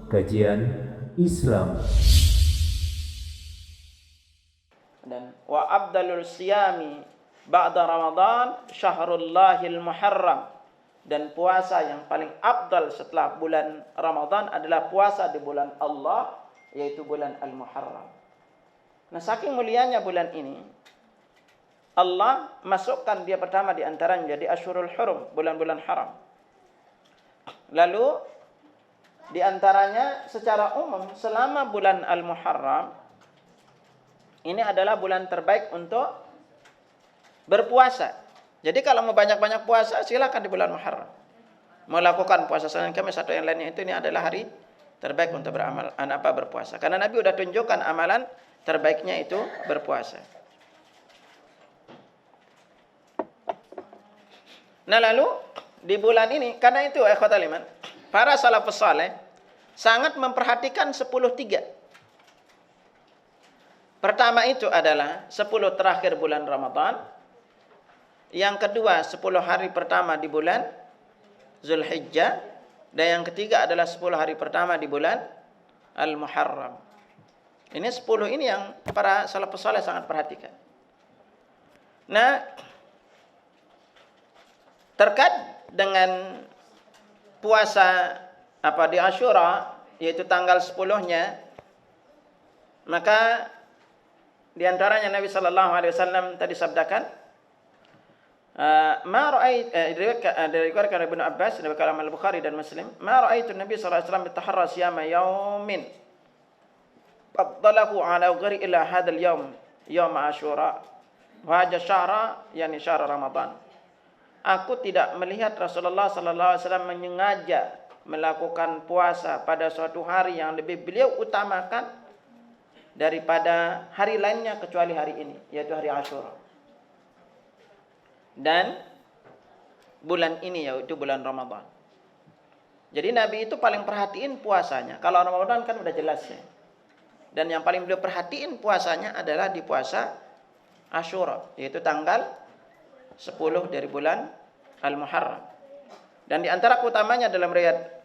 Kajian Islam. Dan wa abdalul siyami ba'da Ramadan syahrullahil muharram, dan puasa yang paling afdal setelah bulan Ramadan adalah puasa di bulan Allah, yaitu bulan Al-Muharram. Nah, saking mulianya bulan ini, Allah masukkan dia pertama di antaranya jadi Asyhurul Hurum, bulan-bulan haram. Lalu di antaranya secara umum selama bulan Al-Muharram ini adalah bulan terbaik untuk berpuasa. Jadi kalau mau banyak-banyak puasa silakan di bulan Muharram. Mau lakukan puasa Senin Kamis atau yang lainnya, itu ini adalah hari terbaik untuk berpuasa. Karena Nabi sudah tunjukkan amalan terbaiknya itu berpuasa. Nah, lalu di bulan ini, karena itu ikhwatal iman, para salafus saleh sangat memperhatikan 10.3. Pertama itu adalah 10 terakhir bulan Ramadan. Yang kedua 10 hari pertama di bulan Zulhijjah. Dan yang ketiga adalah 10 hari pertama di bulan Al-Muharram. Ini 10 ini yang para salafus saleh sangat perhatikan. Nah, terkait dengan puasa di Asyura, yaitu tanggal 10-nya, maka di antaranya Nabi sallallahu alaihi wasallam tadi sabdakan, diriwayatkan oleh Ibnu Abbas dari kalam Al-Bukhari dan Muslim, ma ra'aitu Nabi sallallahu alaihi wasallam bitaharra siyama yaumin faddalahu ala ghairi illa hadzal yaum, yaum Asyura wa hadha syahra, yani syahr Ramadan. Aku tidak melihat Rasulullah sallallahu alaihi wasallam menyengaja melakukan puasa pada suatu hari yang lebih beliau utamakan daripada hari lainnya kecuali hari ini, yaitu hari Asyura. Dan bulan ini yaitu bulan Ramadan. Jadi Nabi itu paling perhatiin puasanya. Kalau Ramadan kan udah jelas ya. Dan yang paling beliau perhatiin puasanya adalah di puasa Asyura, yaitu tanggal 10 dari bulan Al-Muharram. Dan di antara keutamanya dalam riwayat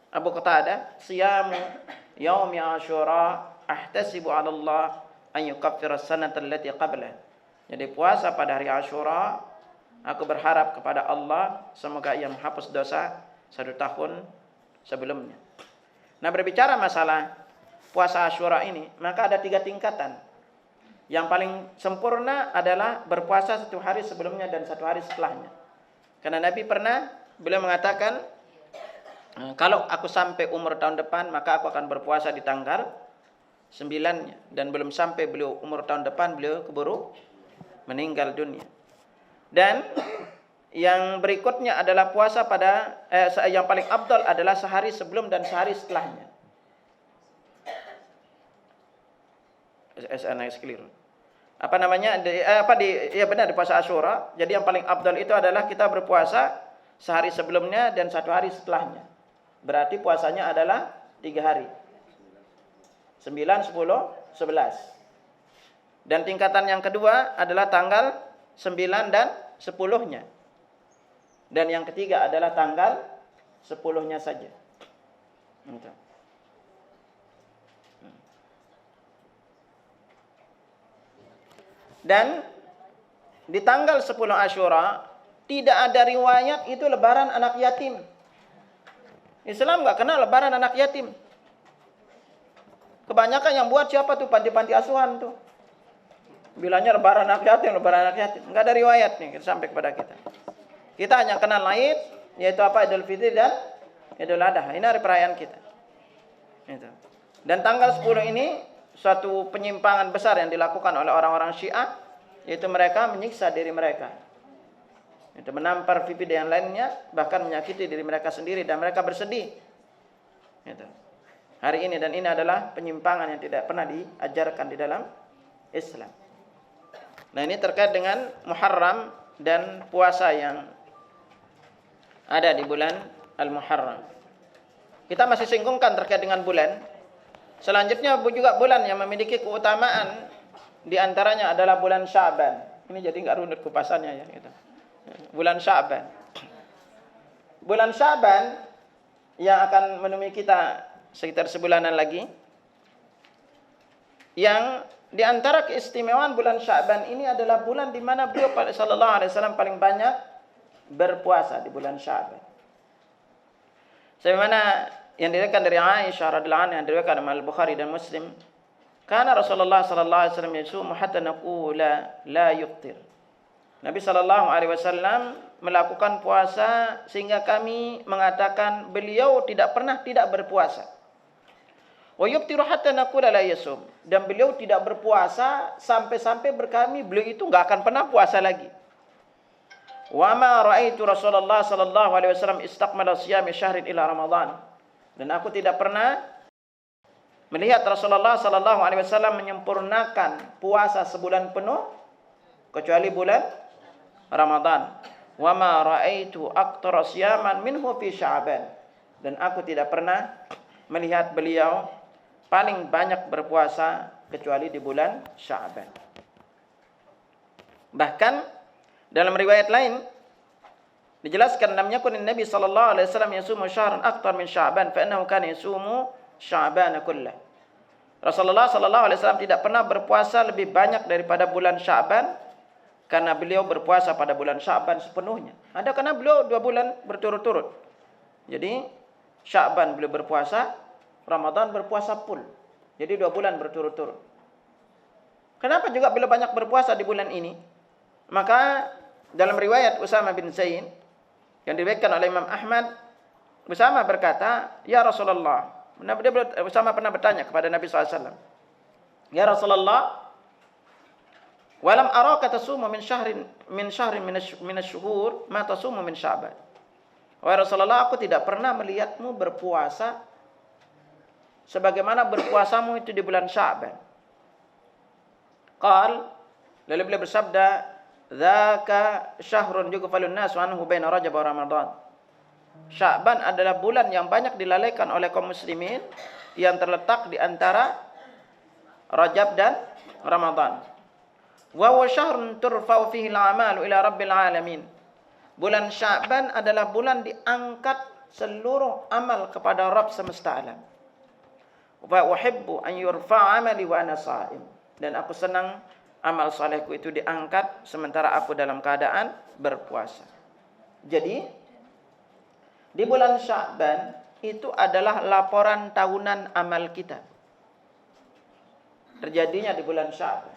Abu Qatadah, siyamu yaumi Asyura ahtasibu 'ala Allah an yukaffira as-sanata allati qablah. Jadi puasa pada hari Asyura, aku berharap kepada Allah semoga Ia menghapus dosa 1 tahun sebelumnya. Nah, berbicara masalah puasa Asyura ini, maka ada 3 tingkatan. Yang paling sempurna adalah berpuasa 1 hari sebelumnya dan 1 hari setelahnya. Karena Nabi beliau mengatakan, kalau aku sampai umur tahun depan, maka aku akan berpuasa di tanggal 9-nya. Dan belum sampai beliau umur tahun depan, beliau keburu meninggal dunia. Dan yang berikutnya adalah puasa pada yang paling afdal adalah sehari sebelum dan sehari setelahnya. Keliru. Di puasa Asyura. Jadi yang paling afdal itu adalah kita berpuasa sehari sebelumnya dan 1 hari setelahnya. Berarti puasanya adalah 3 hari. 9, 10, 11. Dan tingkatan yang kedua adalah tanggal 9 dan 10-nya. Dan yang ketiga adalah tanggal 10-nya saja. Dan di tanggal 10 Asyura tidak ada riwayat itu lebaran anak yatim. Islam enggak kenal lebaran anak yatim. Kebanyakan yang buat siapa tuh? Panti-panti asuhan tuh. Bilangnya lebaran anak yatim. Enggak ada riwayat nih sampai kepada kita. Kita hanya kenal Aid, yaitu Idul Fitri dan Idul Adha. Ini hari perayaan kita. Itu. Dan tanggal 10 ini suatu penyimpangan besar yang dilakukan oleh orang-orang Syiah, yaitu mereka menyiksa diri mereka. Itu menampar pipi dan yang lainnya, bahkan menyakiti diri mereka sendiri dan mereka bersedih. Itu. Hari ini, dan ini adalah penyimpangan yang tidak pernah diajarkan di dalam Islam. Nah, ini terkait dengan Muharram dan puasa yang ada di bulan Al-Muharram. Kita masih singgungkan terkait dengan bulan. Selanjutnya juga bulan yang memiliki keutamaan, di antaranya adalah bulan Sya'ban. Ini jadi enggak runut kupasannya ya gitu. Bulan Sya'ban. Bulan Sya'ban yang akan menemui kita sekitar sebulanan lagi. Yang di antara keistimewaan bulan Sya'ban ini adalah bulan di mana beliau sallallahu alaihi wasallam paling banyak berpuasa di bulan Sya'ban. Sebagaimana yang diriwayatkan dari Aisyah radhiyallahu anha, yang diriwayatkan oleh Al-Bukhari dan Muslim, kana Rasulullah sallallahu alaihi wasallam yasumu hatta naqula la yuftir. Nabi sallallahu alaihi wasallam melakukan puasa sehingga kami mengatakan beliau tidak pernah tidak berpuasa. Wa yuftiru hatta naqula la yasum. Dan beliau tidak berpuasa sampai-sampai berkami beliau itu enggak akan pernah puasa lagi. Wa ma raaitu Rasulullah sallallahu alaihi wasallam istaqmala siyam syahrin ila Ramadan. Dan aku tidak pernah melihat Rasulullah sallallahu alaihi wasallam menyempurnakan puasa sebulan penuh kecuali bulan Ramadan. Wa ma raaitu aktsara siyaman minhu fi Sya'ban. Dan aku tidak pernah melihat beliau paling banyak berpuasa kecuali di bulan Sya'ban. Bahkan dalam riwayat lain dijelaskan lam yakun Nabi sallallahu alaihi wasallam yasumu syahran akthar min Sya'ban fa innahu kana yasumu Sya'ban kullah. Rasulullah sallallahu alaihi wasallam tidak pernah berpuasa lebih banyak daripada bulan Sya'ban karena beliau berpuasa pada bulan Sya'ban sepenuhnya. Ada karena beliau 2 bulan berturut-turut. Jadi Sya'ban beliau berpuasa, Ramadan berpuasa full. Jadi 2 bulan berturut-turut. Kenapa juga beliau banyak berpuasa di bulan ini? Maka dalam riwayat Usama bin Zaid yang diriwayatkan oleh Imam Ahmad, Usama berkata, "Ya Rasulullah." Usama pernah bertanya kepada Nabi SAW, "Ya Rasulullah, walam araka tasumu min syahrin min asy-syuhur ma tasumu min Sya'ban." Wahai Rasulullah, aku tidak pernah melihatmu berpuasa sebagaimana berpuasamu itu di bulan Sya'ban. Qal, lalu beliau bersabda, "Dzaka syahrun yughfalun nasu anhu baina Rajab wa Ramadan." Sya'ban adalah bulan yang banyak dilalaikan oleh kaum muslimin yang terletak di antara Rajab dan Ramadan. Wa huwa syahrun turfa'u fihi al-a'malu ila rabbil alamin. Bulan Sya'ban adalah bulan diangkat seluruh amal kepada Rabb semesta alam. Wa uhibbu an yurfa'a amali wa ana sha'im. Dan aku senang amal salehku itu diangkat sementara aku dalam keadaan berpuasa. Jadi di bulan Sya'ban itu adalah laporan tahunan amal kita. Terjadinya di bulan Sya'ban.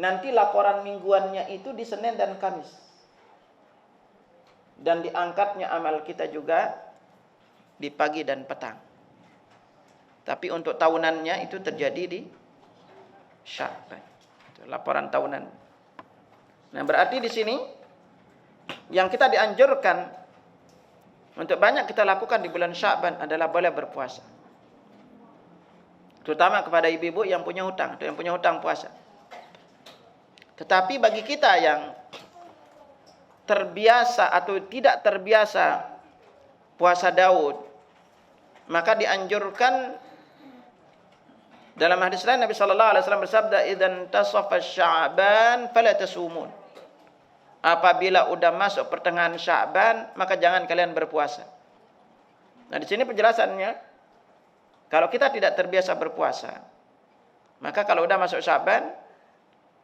Nanti laporan mingguannya itu di Senin dan Kamis. Dan diangkatnya amal kita juga di pagi dan petang. Tapi untuk tahunannya itu terjadi di Sya'ban. Itu laporan tahunan. Nah, berarti di sini yang kita dianjurkan untuk banyak kita lakukan di bulan Sya'ban adalah boleh berpuasa. Terutama kepada ibu-ibu yang punya hutang atau yang punya hutang puasa. Tetapi bagi kita yang terbiasa atau tidak terbiasa puasa Daud, maka dianjurkan dalam hadis lain Nabi sallallahu alaihi wasallam bersabda, "Idzan tasafa Sya'ban fala tasumun." Apabila udah masuk pertengahan Sya'ban, maka jangan kalian berpuasa. Nah, di sini penjelasannya, kalau kita tidak terbiasa berpuasa, maka kalau udah masuk Sya'ban,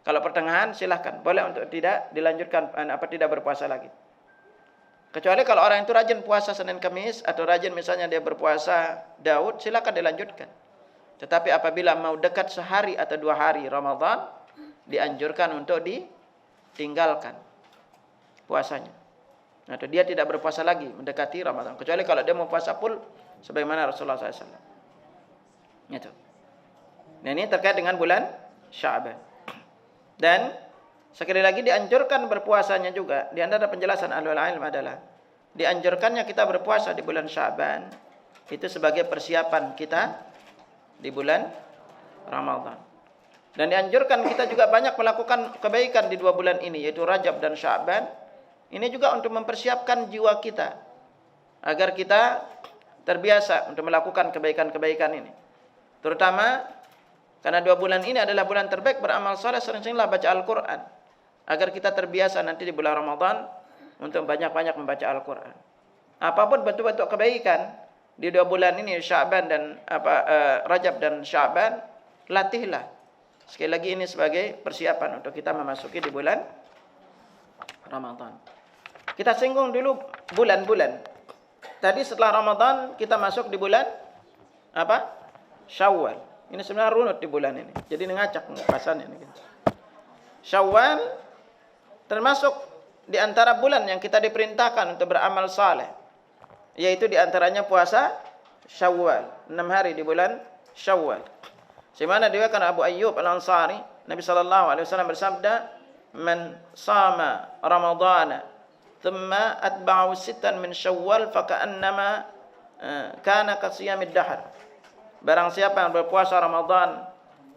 kalau pertengahan silahkan, boleh untuk tidak dilanjutkan tidak berpuasa lagi. Kecuali kalau orang itu rajin puasa Senin Kamis atau rajin misalnya dia berpuasa Daud, silahkan dilanjutkan. Tetapi apabila mau dekat sehari atau 2 hari Ramadan, dianjurkan untuk ditinggalkan puasanya. Atau dia tidak berpuasa lagi mendekati Ramadan. Kecuali kalau dia mau puasa full sebagaimana Rasulullah SAW. Itu. Nah, ini terkait dengan bulan Sya'ban. Dan sekali lagi dianjurkan berpuasanya juga. Di antara penjelasan ahlul ilm adalah dianjurkannya kita berpuasa di bulan Sya'ban itu sebagai persiapan kita di bulan Ramadan. Dan dianjurkan kita juga banyak melakukan kebaikan di 2 bulan ini, yaitu Rajab dan Sya'ban. Ini juga untuk mempersiapkan jiwa kita agar kita terbiasa untuk melakukan kebaikan-kebaikan ini. Terutama karena 2 bulan ini adalah bulan terbaik beramal saleh, sering-seringlah baca Al-Quran. Agar kita terbiasa nanti di bulan Ramadan untuk banyak-banyak membaca Al-Quran. Apapun bentuk-bentuk kebaikan di 2 bulan ini Sya'ban dan Rajab dan Sya'ban, latihlah. Sekali lagi ini sebagai persiapan untuk kita memasuki di bulan Ramadan. Kita singgung dulu bulan-bulan. Tadi setelah Ramadan kita masuk di bulan apa? Syawal. Ini sebenarnya runut di bulan ini. Jadi ngacak pasannya ini. Syawal termasuk di antara bulan yang kita diperintahkan untuk beramal saleh, yaitu di antaranya puasa Syawal, 6 hari di bulan Syawal. Sebagaimana diriwayatkan Abu Ayyub Al-Ansari, Nabi sallallahu alaihi wasallam bersabda, "Man sama Ramadhana thumma atba'ahu sittan min Syawal faka'annama kana kasiyamid dahr." Barang siapa yang berpuasa Ramadan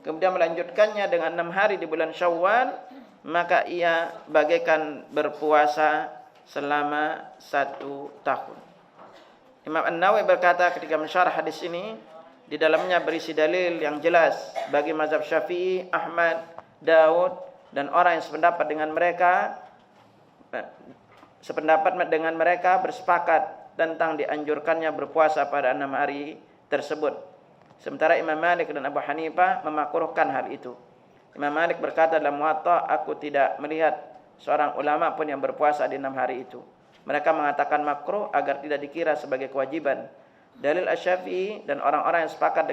kemudian melanjutkannya dengan 6 hari di bulan Syawal, maka ia bagaikan berpuasa selama 1 tahun. Imam An-Nawawi berkata ketika mensyarah hadis ini, di dalamnya berisi dalil yang jelas bagi mazhab Syafi'i, Ahmad, Daud, dan orang yang sependapat dengan mereka bersepakat tentang dianjurkannya berpuasa pada 6 hari tersebut. Sementara Imam Malik dan Abu Hanifah memakruhkan hal itu. Imam Malik berkata dalam Muwatta, aku tidak melihat seorang ulama pun yang berpuasa di 6 hari itu. Mereka mengatakan makruh agar tidak dikira sebagai kewajiban. Dalil Asy-Syafi'i dan orang-orang yang sepakat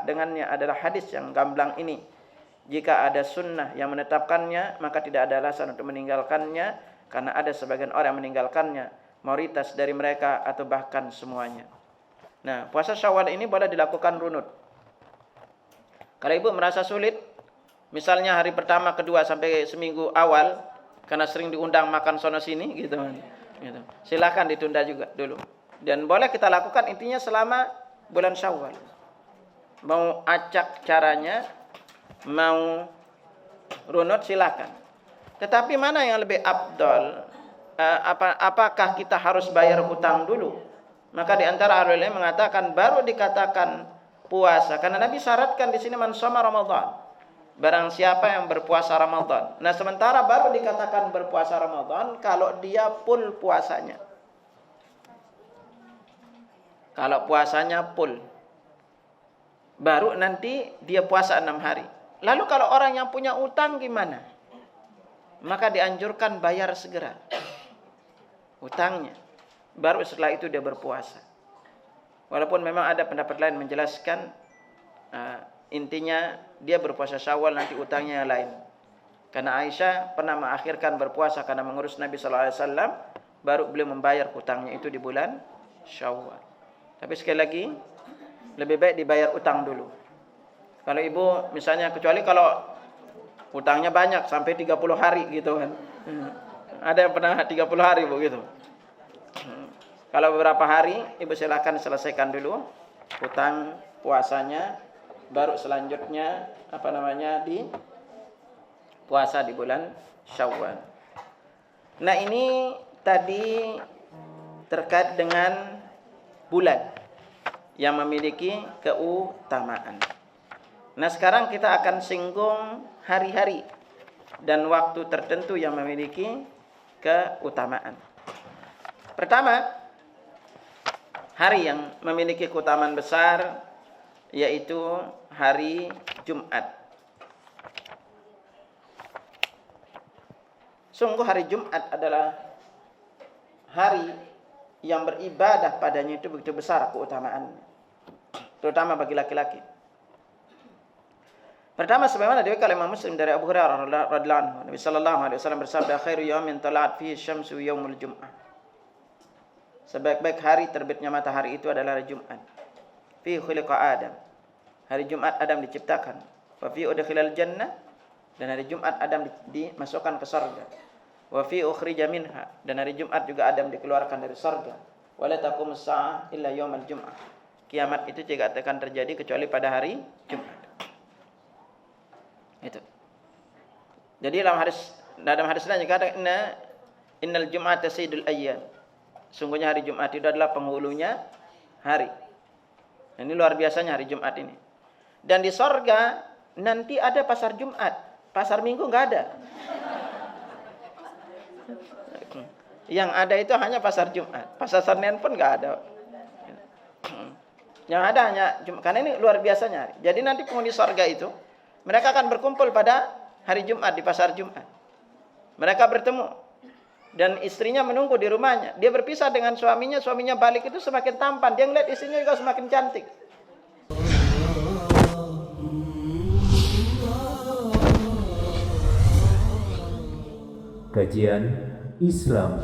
dengannya adalah hadis yang gamblang ini. Jika ada sunnah yang menetapkannya, maka tidak ada alasan untuk meninggalkannya, karena ada sebagian orang yang meninggalkannya, mayoritas dari mereka atau bahkan semuanya. Nah, puasa Syawal ini boleh dilakukan runut. Kalau ibu merasa sulit, misalnya hari pertama, kedua sampai seminggu awal, karena sering diundang makan sono sini gitu. Silakan ditunda juga dulu. Dan boleh kita lakukan intinya selama bulan Syawal. Mau acak caranya, mau runut silakan. Tetapi mana yang lebih afdal? Apakah kita harus bayar hutang dulu? Maka di antara ahli ilmu mengatakan baru dikatakan puasa, karena Nabi syaratkan di sini man shoma Ramadan. Barang siapa yang berpuasa Ramadan. Nah, sementara baru dikatakan berpuasa Ramadan kalau dia full puasanya. Kalau puasanya full, baru nanti dia puasa 6 hari. Lalu kalau orang yang punya utang gimana? Maka dianjurkan bayar segera utangnya. Baru setelah itu dia berpuasa. Walaupun memang ada pendapat lain menjelaskan, intinya dia berpuasa Syawal, nanti utangnya lain. Karena Aisyah pernah mengakhirkan berpuasa karena mengurus Nabi SAW, baru beliau membayar hutangnya itu di bulan Syawal. Tapi sekali lagi, lebih baik dibayar utang dulu. Kalau ibu misalnya, kecuali kalau utangnya banyak sampai 30 hari gitu kan. Ada yang pernah 30 hari begitu. Kalau beberapa hari, ibu silakan selesaikan dulu utang puasanya, baru selanjutnya di puasa di bulan Syawal. Nah, ini tadi terkait dengan bulan yang memiliki keutamaan. Nah, sekarang kita akan singgung hari-hari dan waktu tertentu yang memiliki keutamaan. Pertama, hari yang memiliki keutamaan besar yaitu hari Jumat. Sungguh hari Jumat adalah hari yang beribadah padanya itu begitu besar keutamaannya, terutama bagi laki-laki. Pertama, sebagaimana diriwayatkan Imam Muslim dari Abu Hurairah radhiyallahu anhu, Nabi sallallahu alaihi wasallam bersabda, khairu yaumin tala'at fihi syamsu yaumul jum'ah. Sebaik-baik hari terbitnya matahari itu adalah hari Jumat. Fi khuliqa Adam. Hari Jumat Adam diciptakan. Wa fi udkhilal jannah, dan hari Jumat Adam dimasukkan ke surga. Wa fi ukhrija minha, dan hari Jumat juga Adam dikeluarkan dari surga. Wa la taqumus saa'ah illa yaumal jum'ah. Kiamat itu tidak akan terjadi kecuali pada hari Jumat. Itu. Jadi dalam hadis lain dikatakan innal jum'ata sayyidul ayyam. Sungguhnya hari Jumat itu adalah penghulunya hari. Ini luar biasanya hari Jumat ini. Dan di sorga nanti ada pasar Jumat, pasar Minggu nggak ada. Yang ada itu hanya pasar Jumat, pasar Senin pun nggak ada. Yang ada hanya karena ini luar biasanya hari. Jadi nanti penghuni surga itu mereka akan berkumpul pada hari Jumat di pasar Jumat. Mereka bertemu dan istrinya menunggu di rumahnya. Dia berpisah dengan suaminya, suaminya balik itu semakin tampan. Dia ngeliat istrinya juga semakin cantik. Kajian Islam